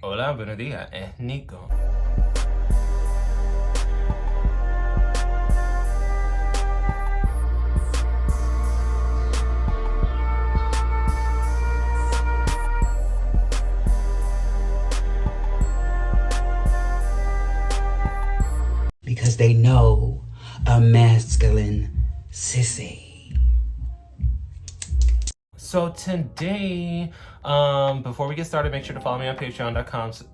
Hola, buenos días, es Nico. Because they know a masculine sissy. So today, before we get started, make sure to follow me on patreon.com/Nico's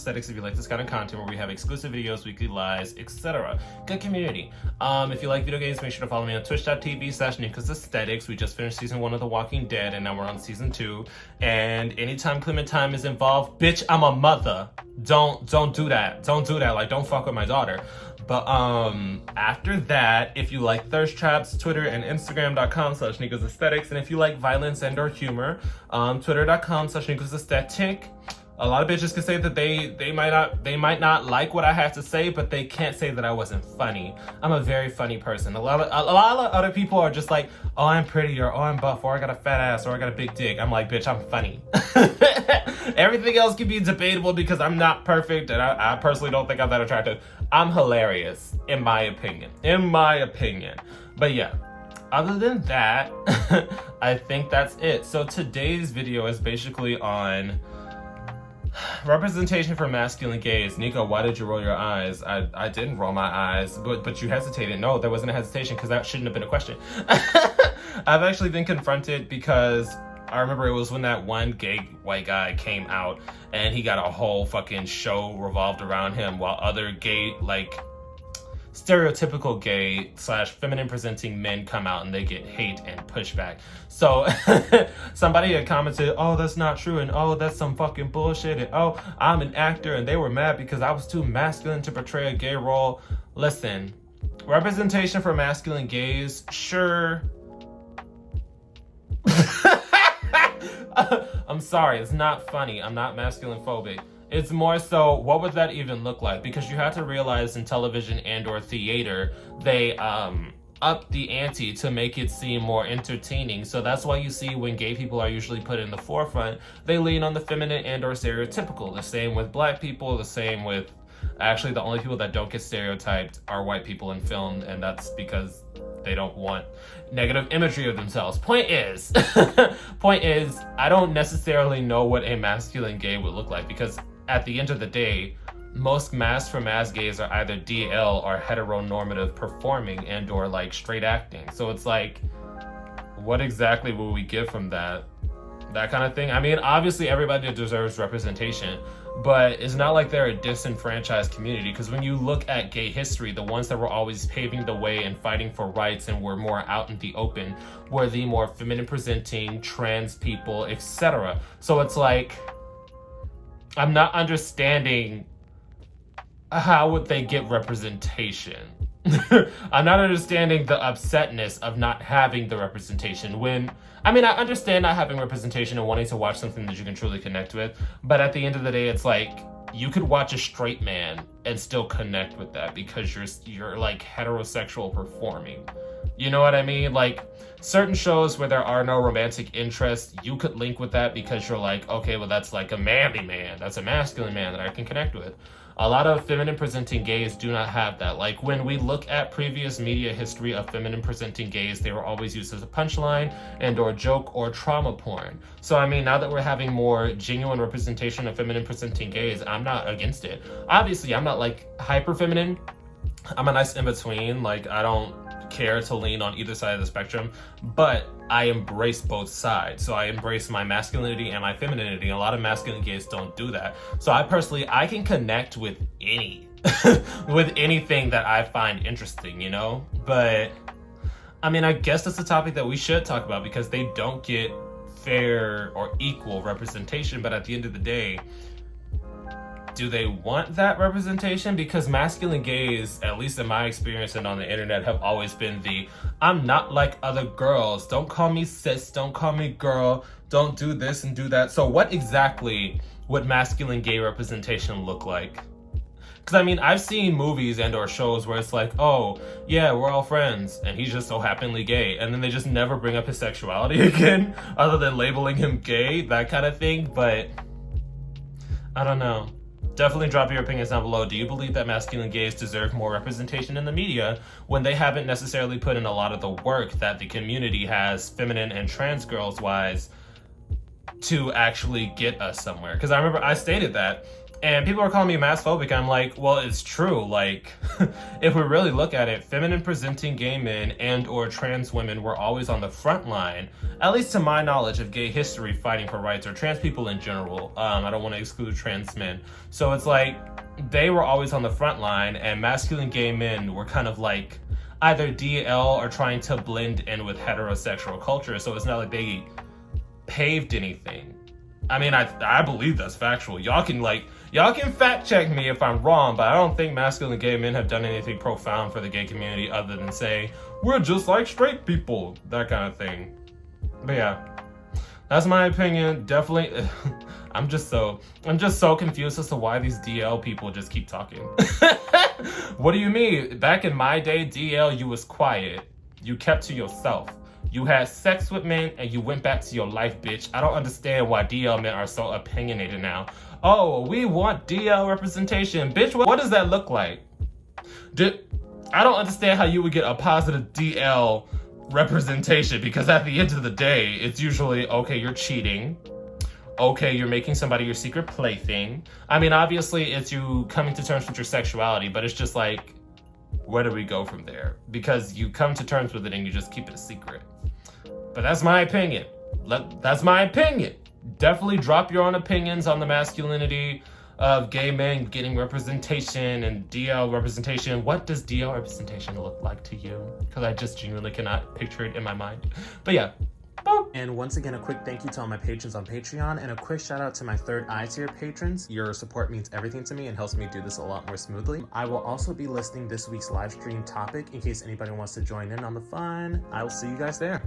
if you like this kind of content where we have exclusive videos, weekly lives, etc. Good community. If you like video games, make sure to follow me on twitch.tv/Nico's. We just finished season 1 of The Walking Dead and now we're on season 2. And anytime Clementine is involved, bitch, I'm a mother. Don't do that. Don't do that. Like, don't fuck with my daughter. But after that, if you like thirst traps, Twitter and Instagram.com/Nico's. And if you like violence and or humor, Twitter.com/Nico's. A lot of bitches can say that they might not like what I have to say, but they can't say that I wasn't funny. I'm a very funny person. A lot of other people are just like, oh, I'm pretty, or oh, I'm buff, or I got a fat ass, or I got a big dick. I'm like, bitch, I'm funny. Everything else can be debatable because I'm not perfect, and I personally don't think I'm that attractive. I'm hilarious, in my opinion. But yeah, other than that, I think that's it. So today's video is basically on representation for masculine gaze. Nico, why did you roll your eyes? I didn't roll my eyes, but you hesitated. No, there wasn't a hesitation because that shouldn't have been a question. I've actually been confronted because I remember it was when that one gay white guy came out and he got a whole fucking show revolved around him while other gay, like, stereotypical gay / feminine presenting men come out and they get hate and pushback. So somebody had commented, oh, that's not true, and oh, that's some fucking bullshit, and oh, I'm an actor and they were mad because I was too masculine to portray a gay role. Listen, representation for masculine gays, sure. I'm sorry, it's not funny. I'm not masculine phobic. It's more so, what would that even look like? Because you have to realize in television and or theater, they up the ante to make it seem more entertaining. So that's why you see when gay people are usually put in the forefront, they lean on the feminine and or stereotypical. The same with black people, the same with, actually the only people that don't get stereotyped are white people in film, and that's because they don't want negative imagery of themselves. Point is, I don't necessarily know what a masculine gay would look like, because at the end of the day, most masks for mas gays are either DL or heteronormative performing and or like straight acting. So it's like, what exactly will we get from that? That kind of thing. I mean, obviously everybody deserves representation, but it's not like they're a disenfranchised community, because when you look at gay history, the ones that were always paving the way and fighting for rights and were more out in the open were the more feminine presenting, trans people, etc. So it's like, I'm not understanding how would they get representation. I'm not understanding the upsetness of not having the representation when, I mean, I understand not having representation and wanting to watch something that you can truly connect with, but at the end of the day, it's like, you could watch a straight man and still connect with that because you're like heterosexual performing. You know what I mean? Like, certain shows where there are no romantic interests, you could link with that because you're like, okay, well, that's like a manly man. That's a masculine man that I can connect with. A lot of feminine presenting gays do not have that. Like, when we look at previous media history of feminine presenting gays, they were always used as a punchline and or joke or trauma porn. So I mean, now that we're having more genuine representation of feminine presenting gays, I'm not against it. Obviously, I'm not like hyper feminine. I'm a nice in between. Like, I don't care to lean on either side of the spectrum, but I embrace both sides. So I embrace my masculinity and my femininity. A lot of masculine gays don't do that. So I can connect with with anything that I find interesting, you know? But I mean, I guess that's a topic that we should talk about because they don't get fair or equal representation. But at the end of the day, do they want that representation? Because masculine gays, at least in my experience and on the internet, have always been I'm not like other girls. Don't call me sis. Don't call me girl. Don't do this and do that. So what exactly would masculine gay representation look like? Because I mean, I've seen movies and or shows where it's like, oh, yeah, we're all friends, and he's just so happily gay. And then they just never bring up his sexuality again, other than labeling him gay, that kind of thing. But I don't know. Definitely drop your opinions down below. Do you believe that masculine gays deserve more representation in the media when they haven't necessarily put in a lot of the work that the community has, feminine and trans girls wise, to actually get us somewhere? Because I remember I stated that, and people are calling me massphobic. I'm like, well, it's true. Like, if we really look at it, feminine presenting gay men and or trans women were always on the front line, at least to my knowledge, of gay history fighting for rights, or trans people in general. I don't want to exclude trans men. So it's like, they were always on the front line, and masculine gay men were kind of like either DL or trying to blend in with heterosexual culture. So it's not like they paved anything. I mean, I believe that's factual. Y'all can fact check me if I'm wrong, but I don't think masculine gay men have done anything profound for the gay community other than say, we're just like straight people, that kind of thing. But yeah, that's my opinion. Definitely, I'm just so confused as to why these DL people just keep talking. What do you mean? Back in my day, DL, you was quiet. You kept to yourself. You had sex with men and you went back to your life, bitch. I don't understand why DL men are so opinionated now. Oh, we want DL representation. Bitch, what does that look like? I don't understand how you would get a positive DL representation, because at the end of the day, it's usually, okay, you're cheating. Okay, you're making somebody your secret plaything. I mean, obviously, it's you coming to terms with your sexuality, but it's just like, where do we go from there? Because you come to terms with it and you just keep it a secret. But that's my opinion. That's my opinion. Definitely drop your own opinions on the masculinity of gay men getting representation and DL representation. What does DL representation look like to you? Because I just genuinely cannot picture it in my mind. But yeah. And once again, a quick thank you to all my patrons on Patreon, and a quick shout out to my third eye tier patrons. Your support means everything to me and helps me do this a lot more smoothly. I will also be listing this week's live stream topic in case anybody wants to join in on the fun. I will see you guys there.